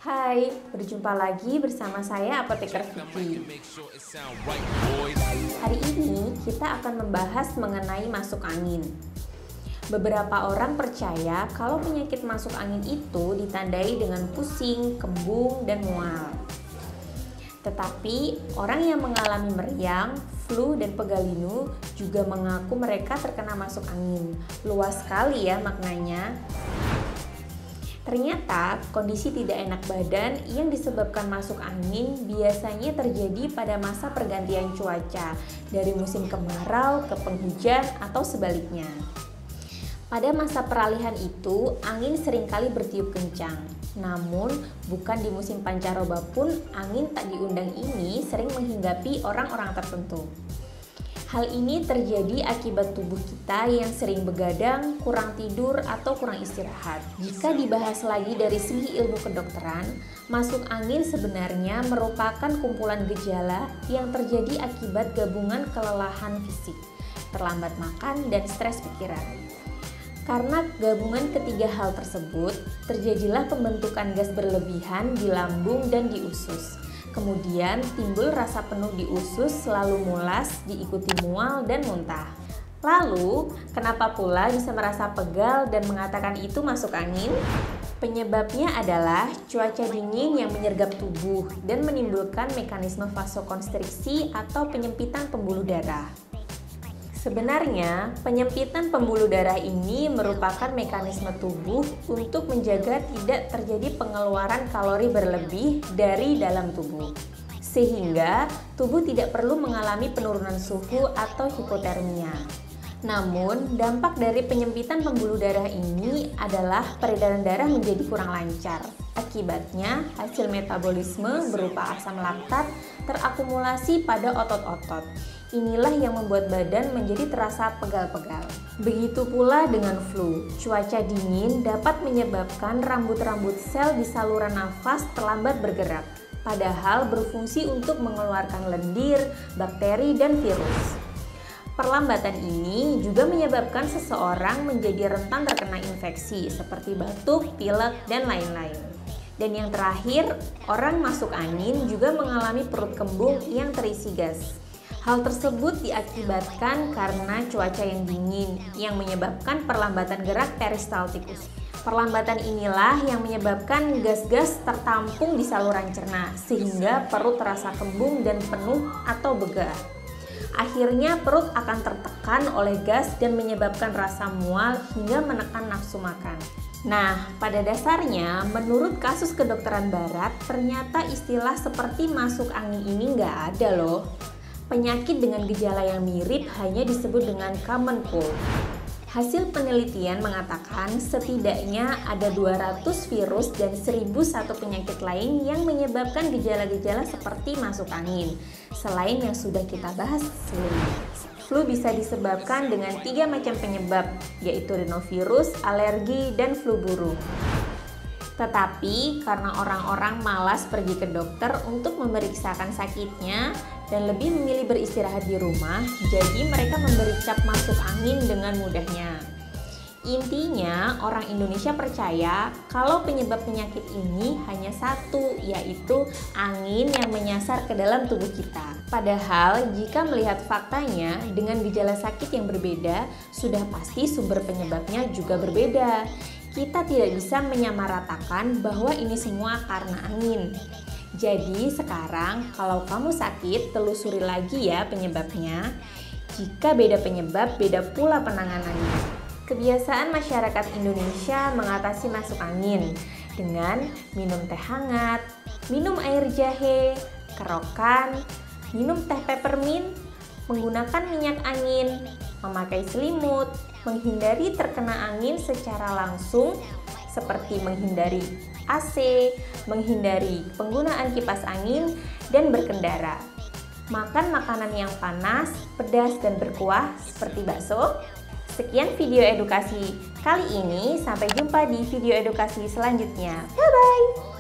Hai, berjumpa lagi bersama saya Apoteker Vivi. Hari ini kita akan membahas mengenai masuk angin. Beberapa orang percaya kalau penyakit masuk angin itu ditandai dengan pusing, kembung, dan mual. Tetapi orang yang mengalami meriang, flu, dan pegalinu juga mengaku mereka terkena masuk angin. Luas sekali ya maknanya. Ternyata kondisi tidak enak badan yang disebabkan masuk angin biasanya terjadi pada masa pergantian cuaca dari musim kemarau ke penghujan atau sebaliknya. Pada masa peralihan itu, angin seringkali bertiup kencang. Namun, bukan di musim pancaroba pun angin tak diundang ini sering menghinggapi orang-orang tertentu. Hal ini terjadi akibat tubuh kita yang sering begadang, kurang tidur, atau kurang istirahat. Jika dibahas lagi dari segi ilmu kedokteran, masuk angin sebenarnya merupakan kumpulan gejala yang terjadi akibat gabungan kelelahan fisik, terlambat makan, dan stres pikiran. Karena gabungan ketiga hal tersebut, terjadilah pembentukan gas berlebihan di lambung dan di usus. Kemudian timbul rasa penuh di usus, selalu mulas, diikuti mual dan muntah. Lalu, kenapa pula bisa merasa pegal dan mengatakan itu masuk angin? Penyebabnya adalah cuaca dingin yang menyergap tubuh dan menimbulkan mekanisme vasokonstriksi atau penyempitan pembuluh darah. Sebenarnya, penyempitan pembuluh darah ini merupakan mekanisme tubuh untuk menjaga tidak terjadi pengeluaran kalori berlebih dari dalam tubuh, sehingga tubuh tidak perlu mengalami penurunan suhu atau hipotermia. Namun, dampak dari penyempitan pembuluh darah ini adalah peredaran darah menjadi kurang lancar. Akibatnya, hasil metabolisme berupa asam laktat terakumulasi pada otot-otot. Inilah yang membuat badan menjadi terasa pegal-pegal. Begitu pula dengan flu. Cuaca dingin dapat menyebabkan rambut-rambut sel di saluran nafas terlambat bergerak, padahal berfungsi untuk mengeluarkan lendir, bakteri, dan virus. Perlambatan ini juga menyebabkan seseorang menjadi rentan terkena infeksi seperti batuk, pilek, dan lain-lain. Dan yang terakhir, orang masuk angin juga mengalami perut kembung yang terisi gas. Hal tersebut diakibatkan karena cuaca yang dingin yang menyebabkan perlambatan gerak peristaltikus. Perlambatan inilah yang menyebabkan gas-gas tertampung di saluran cerna sehingga perut terasa kembung dan penuh atau begah. Akhirnya perut akan tertekan oleh gas dan menyebabkan rasa mual hingga menekan nafsu makan. Nah, pada dasarnya menurut kasus kedokteran barat ternyata istilah seperti masuk angin ini nggak ada loh. Penyakit dengan gejala yang mirip hanya disebut dengan common cold. Hasil penelitian mengatakan setidaknya ada 200 virus dan 1001 penyakit lain yang menyebabkan gejala-gejala seperti masuk angin, selain yang sudah kita bahas sebelumnya. Flu bisa disebabkan dengan 3 macam penyebab, yaitu rhinovirus, alergi, dan flu burung. Tetapi karena orang-orang malas pergi ke dokter untuk memeriksakan sakitnya dan lebih memilih beristirahat di rumah, jadi mereka memberi cap masuk angin dengan mudahnya. Intinya, orang Indonesia percaya kalau penyebab penyakit ini hanya satu, yaitu angin yang menyasar ke dalam tubuh kita. Padahal, jika melihat faktanya dengan gejala sakit yang berbeda, sudah pasti sumber penyebabnya juga berbeda. Kita tidak bisa menyamaratakan bahwa ini semua karena angin. Jadi sekarang kalau kamu sakit, telusuri lagi ya penyebabnya. Jika beda penyebab, beda pula penanganannya. Kebiasaan masyarakat Indonesia mengatasi masuk angin dengan minum teh hangat, minum air jahe, kerokan, minum teh peppermint, menggunakan minyak angin, memakai selimut, menghindari terkena angin secara langsung seperti menghindari AC, menghindari penggunaan kipas angin, dan berkendara. Makan makanan yang panas, pedas, dan berkuah seperti bakso. Sekian video edukasi kali ini, sampai jumpa di video edukasi selanjutnya. Bye-bye!